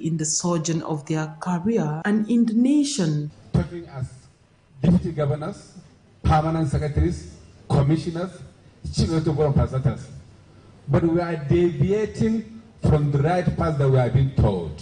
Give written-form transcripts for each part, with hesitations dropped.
in the sojourn of their career and in the nation. Talking as deputy governors, permanent secretaries, commissioners, chief executive presenters. But we are deviating from the right path that we are being told.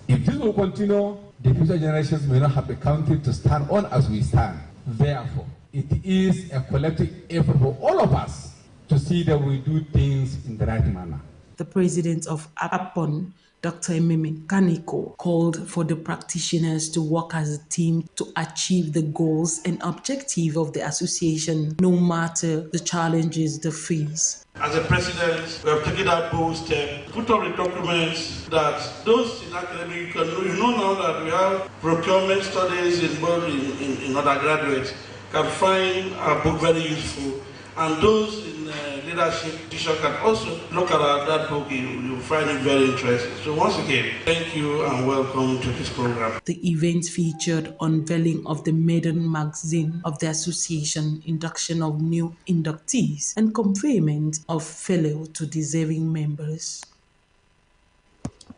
If this will continue, the future generations may not have the country to stand on as we stand. Therefore, it is a collective effort for all of us to see that we do things in the right manner. The president of APON, Dr. Ememe Kaniko, called for the practitioners to work as a team to achieve the goals and objective of the association, no matter the challenges they face. As a president, we have taken that bold step, put up the documents that those in academic, you know now that we have procurement studies involved in undergraduates, can find our book very useful. And those in leadership teacher can also look at that book, you'll find it very interesting. So once again, thank you and welcome to this program. The event featured unveiling of the maiden magazine of the association, induction of new inductees, and conferment of fellow to deserving members.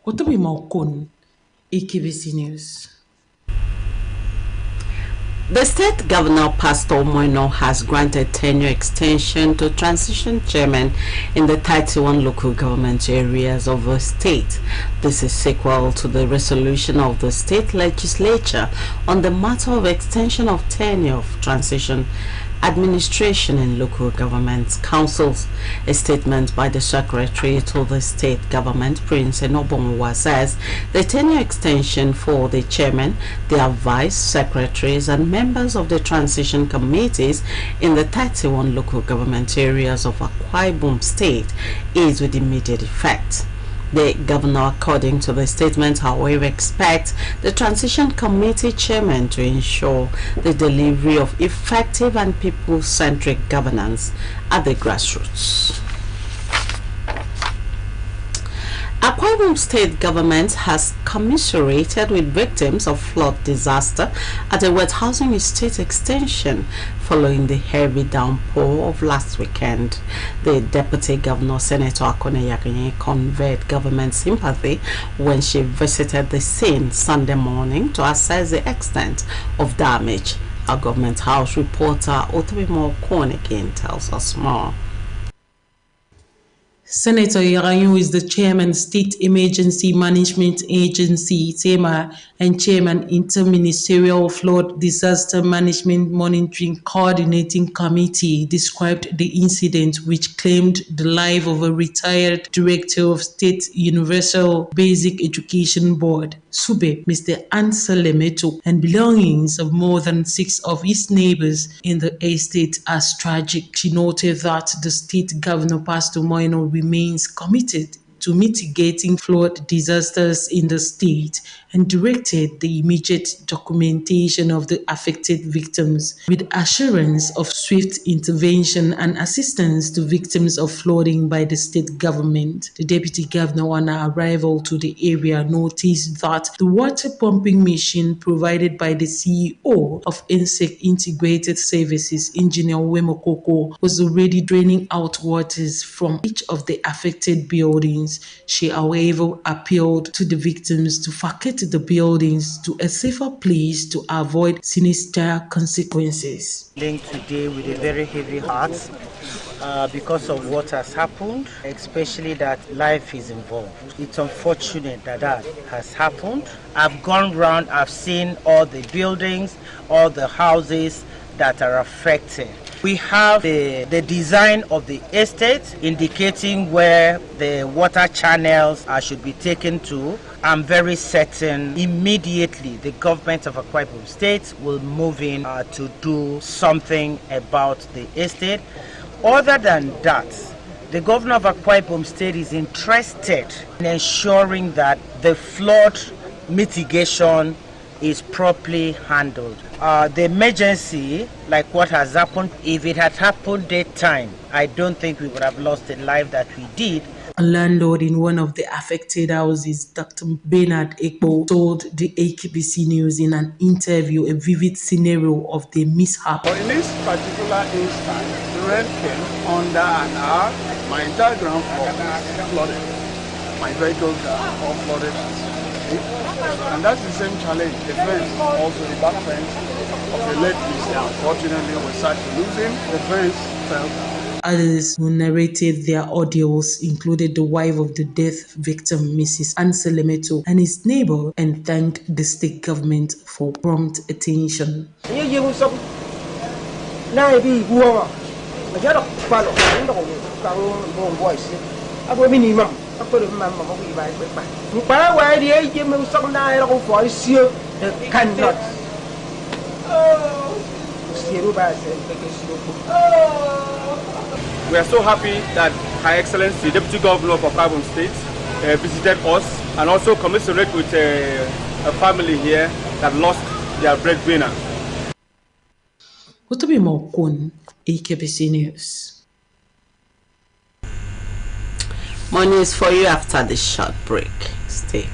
Otobi Maokon, Akbc News. The state governor, Pastor Moino, has granted tenure extension to transition chairman in the 31 local government areas of the state. This is sequel to the resolution of the state legislature on the matter of extension of tenure of transition administration in local government councils. A statement by the secretary to the state government, Prince Enobonwa, says the tenure extension for the chairman, their vice secretaries and members of the transition committees in the 31 local government areas of Akwa Ibom State is with immediate effect. The governor, according to the statement, however, expects the transition committee chairman to ensure the delivery of effective and people-centric governance at the grassroots. Akwa Ibom State government has commiserated with victims of flood disaster at a wet housing estate extension following the heavy downpour of last weekend. The deputy governor, Senator Akone Yakinye, conveyed government sympathy when she visited the scene Sunday morning to assess the extent of damage. Our government house reporter Otobimo Kwon again tells us more. Senator Yaranyu is the chairman, State Emergency Management Agency, TEMA, and chairman, Interministerial Flood Disaster Management Monitoring Coordinating Committee, described the incident which claimed the life of a retired director of State Universal Basic Education Board, SUBE, Mr. Ansa Lemeto, and belongings of more than 6 of his neighbors in the estate as tragic. She noted that the state governor, Pastor Moino, remains committed to mitigating flood disasters in the state and directed the immediate documentation of the affected victims with assurance of swift intervention and assistance to victims of flooding by the state government. The deputy governor, on her arrival to the area, noticed that the water pumping machine provided by the CEO of Insect Integrated Services, Engineer Wemokoko, was already draining out waters from each of the affected buildings. She, however, appealed to the victims to vacate the buildings to a safer place to avoid sinister consequences. Linked today with a very heavy heart because of what has happened, especially that life is involved. It's unfortunate that that has happened. I've gone round, I've seen all the buildings, all the houses that are affected. We have the design of the estate indicating where the water channels should be taken to. I'm very certain immediately the government of Akwa Ibom State will move in to do something about the estate. Other than that, the governor of Akwa Ibom State is interested in ensuring that the flood mitigation is properly handled. The emergency, like what has happened, if it had happened daytime, I don't think we would have lost the life that we did. A landlord in one of the affected houses, Dr. Bernard Ekpo, told the Akbc News in an interview a vivid scenario of the mishap. In this particular instance, the rain came under an hour. My entire ground floor was flooded. My vehicles are all flooded. it. And that's the same challenge. The fence, also the back fence of the late Mr. Unfortunately, we start to lose him. The fence fell. Others who narrated their audios included the wife of the death victim, Mrs. Anselemeto, and his neighbor, and thanked the state government for prompt attention. We are so happy that Her Excellency, Deputy Governor of Akbc State, visited us and also commiserate with a family here that lost their breadwinner. What be more Kun, Akbc News. More news for you after this short break. Stay.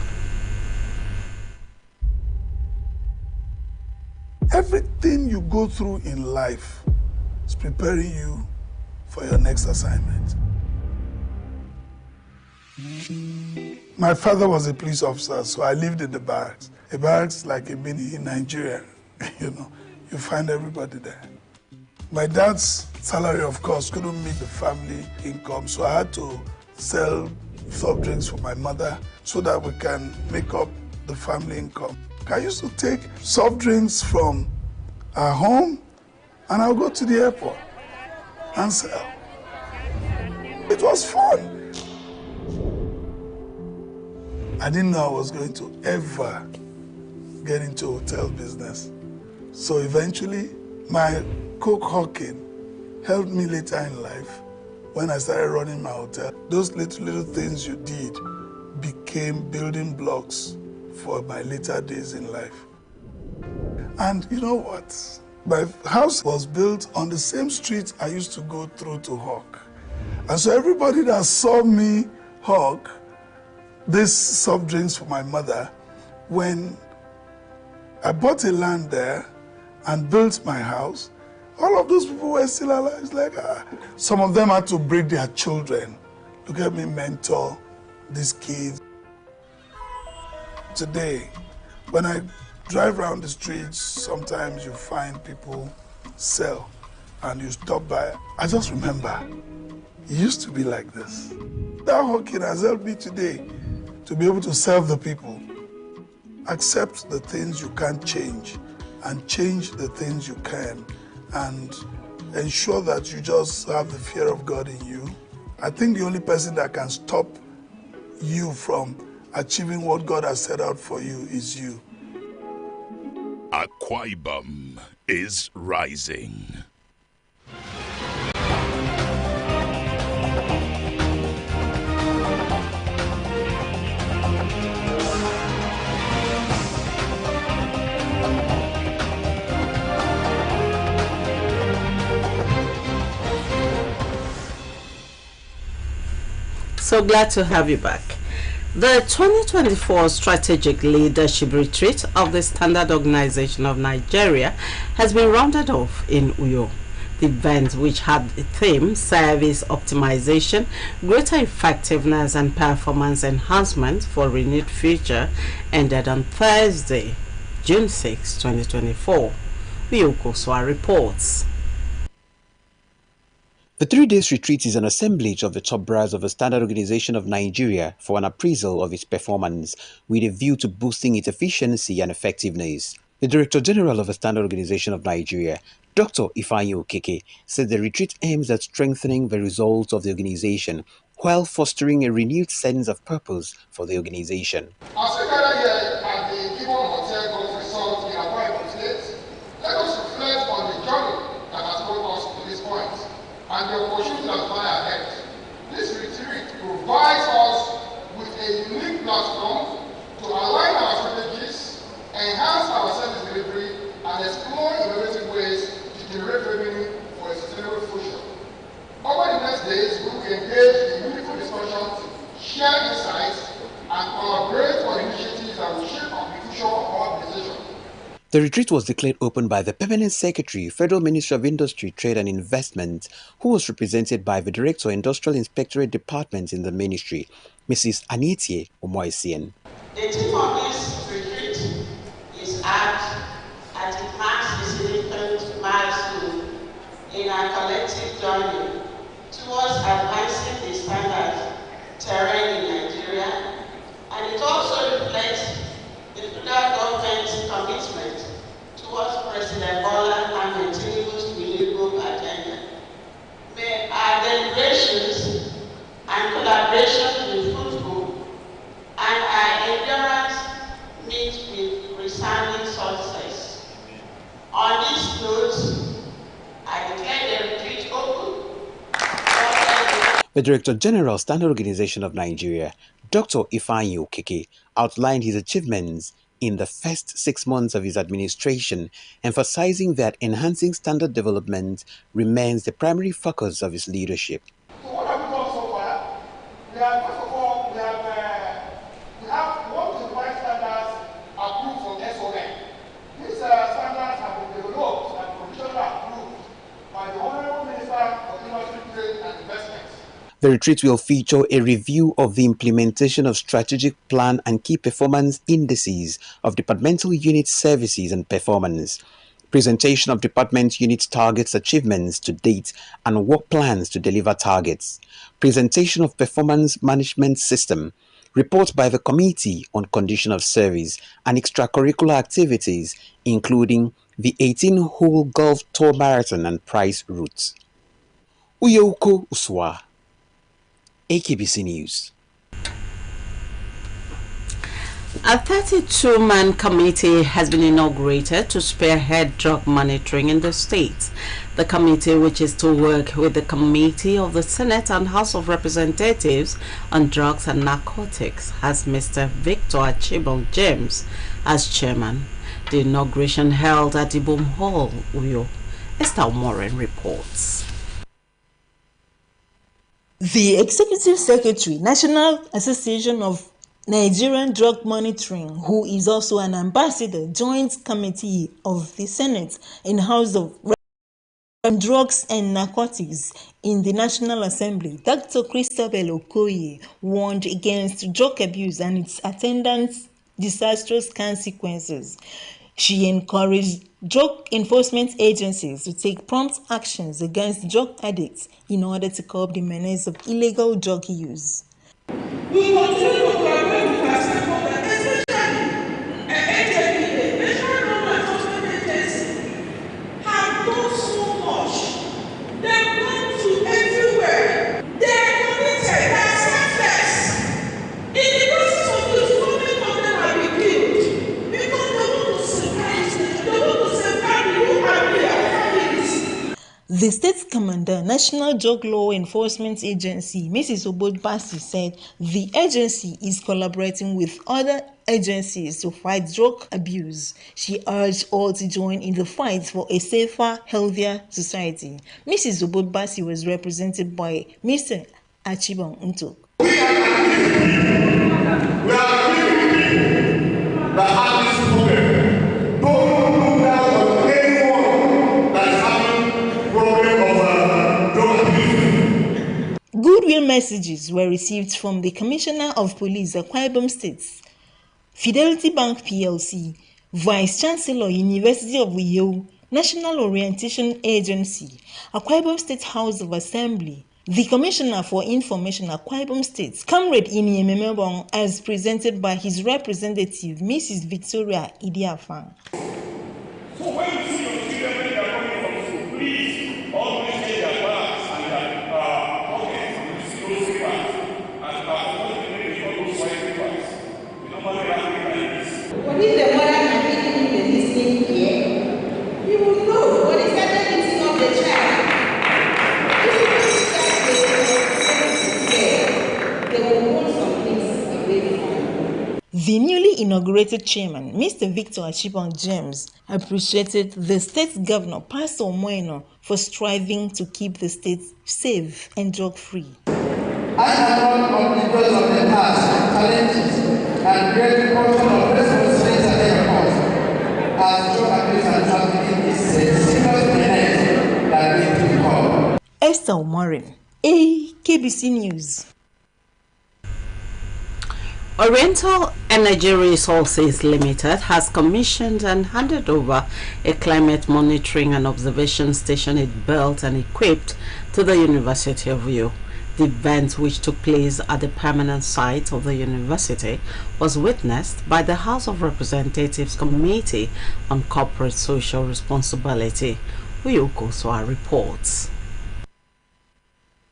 Everything you go through in life is preparing you for your next assignment. My father was a police officer, so I lived in the barracks. A barracks like a mini in Nigeria, you find everybody there. My dad's salary, of course, couldn't meet the family income, so I had to sell soft drinks for my mother so that we can make up the family income. I used to take soft drinks from our home and I'll go to the airport and sell. It was fun. I didn't know I was going to ever get into hotel business. So eventually, my coke hawking helped me later in life when I started running my hotel. Those little things you did became building blocks for my later days in life. And you know what? My house was built on the same street I used to go through to hawk. And so everybody that saw me hawk these soft drinks for my mother, when I bought a land there and built my house, all of those people were still alive. It's like, Some of them had to break their children. Look at me mentor these kids. Today, when I drive around the streets, sometimes you find people sell and you stop by. I just remember, it used to be like this. That hawking has helped me today to be able to serve the people. Accept the things you can't change and change the things you can, and ensure that you just have the fear of God in you. I think the only person that can stop you from achieving what God has set out for you is you. Akwa Ibom is rising. So glad to have you back. The 2024 Strategic Leadership Retreat of the Standard Organization of Nigeria has been rounded off in Uyo. The event, which had the theme Service Optimization, Greater Effectiveness and Performance Enhancement for Renewed Future, ended on Thursday, June 6, 2024. Uyokoswa reports. The 3 days retreat is an assemblage of the top brass of the Standard Organization of Nigeria for an appraisal of its performance with a view to boosting its efficiency and effectiveness. The Director General of the Standard Organization of Nigeria, Dr. Ifeanyi Okeke, said the retreat aims at strengthening the results of the organization while fostering a renewed sense of purpose for the organization. As we gather here at the Gibbon Hotel Golf Resort in Akwa Ibom State, let us reflect on the journey that has brought us to this point and the opportunity that lie ahead. This retreat provides us with a unique platform to align our strategies, enhance our service delivery, and explore innovative ways to generate revenue for a sustainable future. Over the next days, we will engage in meaningful discussions, share insights, and collaborate on initiatives that will shape the future of our organization. The retreat was declared open by the Permanent Secretary, Federal Ministry of Industry, Trade and Investment, who was represented by the Director, Industrial Inspectorate Department in the Ministry, Mrs. Anitie Omoisien. The theme of this our collective journey towards advancing the standard terrain in Nigeria, and it also reflects the federal government's commitment towards President Bola Ahmed Tinubu's renewable agenda. May our deliberations and collaboration be fruitful, and our endurance meet with resounding success. On this note, I declare the retreat open. The Director General, Standard Organization of Nigeria, Dr. Ifeanyi Okeke, outlined his achievements in the first 6 months of his administration, emphasizing that enhancing standard development remains the primary focus of his leadership. So what have we done so far? First of all, we have 125 standards approved from SON. These standards have been developed and provisionally approved by the Honorable Minister of Industry, Trade and Investment. The retreat will feature a review of the implementation of strategic plan and key performance indices of departmental unit services and performance, presentation of department unit targets achievements to date and work plans to deliver targets, presentation of performance management system, report by the Committee on Condition of Service, and extracurricular activities, including the 18-hole golf tour marathon and prize routes. Uyoko Uswa, Akbc News. A 32-man committee has been inaugurated to spearhead drug monitoring in the state. The committee, which is to work with the Committee of the Senate and House of Representatives on Drugs and Narcotics, has Mr. Victor Achibong James as chairman. The inauguration held at Ibom Hall, Uyo. Esther Morin reports. The Executive Secretary, National Association of Nigerian Drug Monitoring, who is also an ambassador, Joint Committee of the Senate and House of Drugs and Narcotics in the National Assembly, Dr. Christabel Okoye, warned against drug abuse and its attendant disastrous consequences. She encouraged drug enforcement agencies to take prompt actions against drug addicts in order to curb the menace of illegal drug use. We continue to collaborate with our stakeholders, especially HMP, National Law Enforcement Agency, have done so much. They've gone to everywhere. They are committed, they are selfless. In the process of this, many of them have been killed because they want to safeguard the youth and their families. The State Commander, National Drug Law Enforcement Agency, Mrs. Obodbasi, said the agency is collaborating with other agencies to fight drug abuse. She urged all to join in the fight for a safer, healthier society. Mrs. Obodbasi was represented by Mr. Achibong Ntok. We are that have this problem. Don't look down on anyone that is having problem of drug abuse. Goodwill messages were received from the Commissioner of Police, Akwa Ibom State, Fidelity Bank PLC, Vice Chancellor, University of Uyo, National Orientation Agency, Akwa Ibom State House of Assembly, the Commissioner for Information, Akwa Ibom State, Comrade Ini Ememebong, as presented by his representative, Mrs. Victoria Idiafang. So when you see your children when they are coming from school, please always take their bags and their pockets and you see those papers and what they make for those white papers. You normally have it like this. What is the mother and reading the listening here? You will know what is the meeting of the child. The newly inaugurated chairman, Mr. Victor Achibong James, appreciated the state governor, Pastor Moino, for striving to keep the state safe and drug-free. I am one of the goals of the past, challenges, and great portion of responsibilities ahead of us, as drug abuse and trafficking is a serious menace that we call. Esther Morin, Akbc News. Oriental Energy Resources Limited has commissioned and handed over a climate monitoring and observation station it built and equipped to the University of Uyo. The event, which took place at the permanent site of the university, was witnessed by the House of Representatives Committee on Corporate Social Responsibility. Uyoko Soa reports.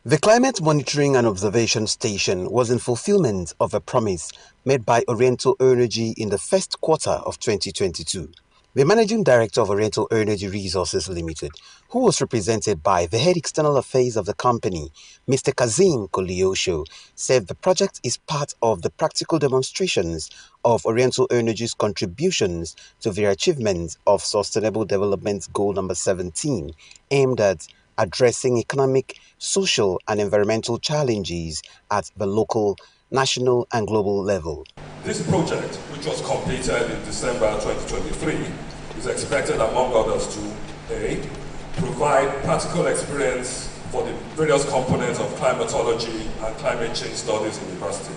The Climate Monitoring and Observation Station was in fulfillment of a promise made by Oriental Energy in the first quarter of 2022. The Managing Director of Oriental Energy Resources Limited, who was represented by the Head External Affairs of the company, Mr. Kazim Koliosho, said the project is part of the practical demonstrations of Oriental Energy's contributions to the achievement of Sustainable Development Goal number 17, aimed at addressing economic, social and environmental challenges at the local, national and global level. This project, which was completed in December 2023, is expected, among others, to A. Provide practical experience for the various components of climatology and climate change studies in university.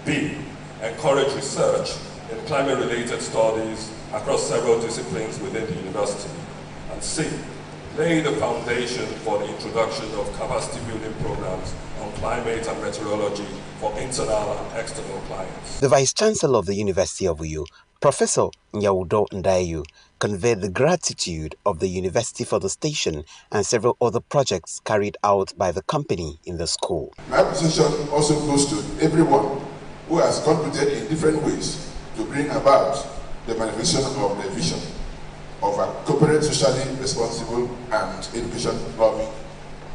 B. Encourage research in climate-related studies across several disciplines within the university. And C. Lay the foundation for the introduction of capacity building programs on climate and meteorology for internal and external clients. The Vice Chancellor of the University of Uyo, Professor Nyaudo Ndayu, conveyed the gratitude of the university for the station and several other projects carried out by the company in the school. My appreciation also goes to everyone who has contributed in different ways to bring about the manifestation of the vision of a corporate, socially responsible and education-loving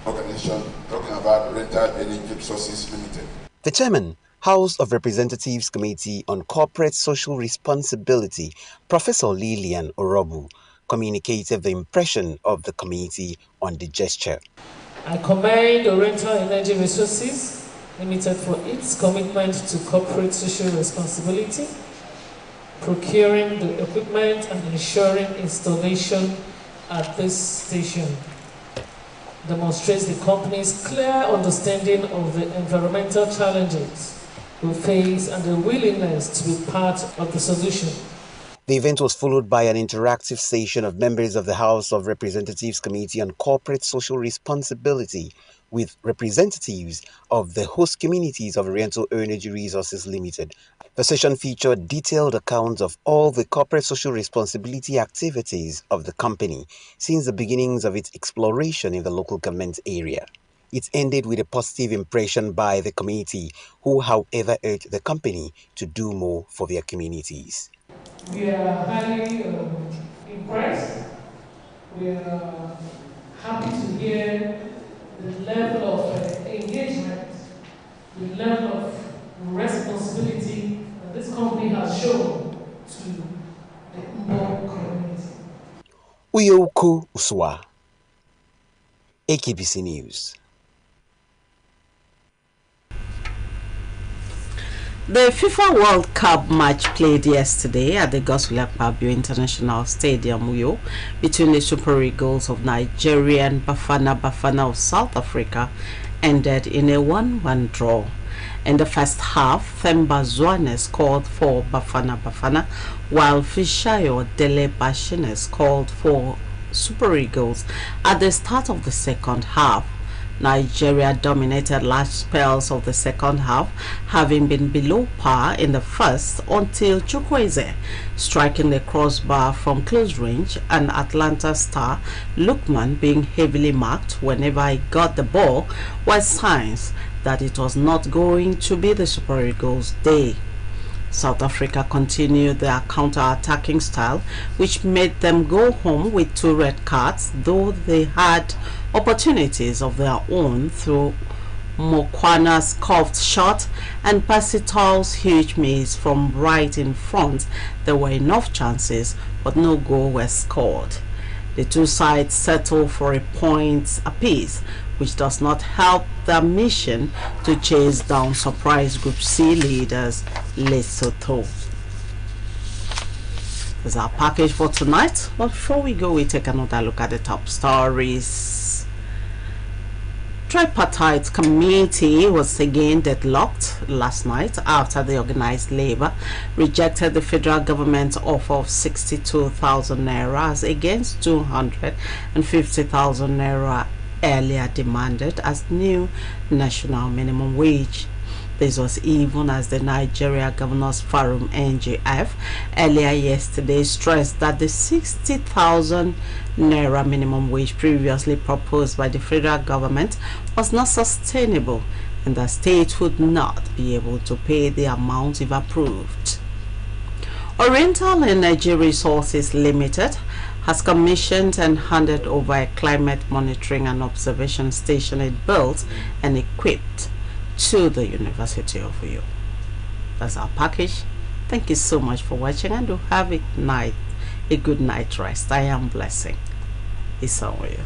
organization talking about Oriental Energy Resources Limited. The Chairman, House of Representatives Committee on Corporate Social Responsibility, Professor Lillian Orobu, communicated the impression of the committee on the gesture. I commend Oriental Energy Resources Limited for its commitment to corporate social responsibility, procuring the equipment and ensuring installation at this station. Demonstrates the company's clear understanding of the environmental challenges we face and the willingness to be part of the solution. The event was followed by an interactive session of members of the House of Representatives Committee on Corporate Social Responsibility with representatives of the host communities of Oriental Energy Resources Limited. The session featured detailed accounts of all the corporate social responsibility activities of the company since the beginnings of its exploration in the local government area. It ended with a positive impression by the committee, who however urged the company to do more for their communities. We are highly impressed. We are happy to hear the level of engagement, the level of responsibility that this company has shown to the Mbo community. Uyoko Uswa, Akbc News. The FIFA World Cup match played yesterday at the Godswill Akpabio International Stadium, Uyo, between the Super Eagles of Nigeria and Bafana of South Africa ended in a 1-1 draw. In the first half, Themba Zwane scored for Bafana, while Fishayo Dele Bashine scored for Super Eagles. At the start of the second half, Nigeria dominated large spells of the second half, having been below par in the first until Chukwueze, striking the crossbar from close range, and Atlanta star Lookman being heavily marked whenever he got the ball, were signs that it was not going to be the Super Eagles' day. South Africa continued their counter-attacking style, which made them go home with 2 red cards, though they had opportunities of their own through Mokwana's cuffed shot and Pasitol's huge miss from right in front. There were enough chances, but no goal was scored. The two sides settled for a point apiece, which does not help their mission to chase down surprise Group C leaders Lesotho. This is our package for tonight, but before we go, we take another look at the top stories. Tripartite committee was again deadlocked last night after the organized labor rejected the federal government's offer of 62,000 naira against 250,000 naira earlier demanded as new national minimum wage. This was even as the Nigeria Governors Forum (NGF) earlier yesterday stressed that the 60,000 naira minimum wage previously proposed by the federal government was not sustainable and the state would not be able to pay the amount if approved. Oriental Energy Resources Limited has commissioned and handed over a climate monitoring and observation station it built and equipped to the University of Uyo. That's our package. Thank you so much for watching and do have a good night rest. I am Blessing. It's on you.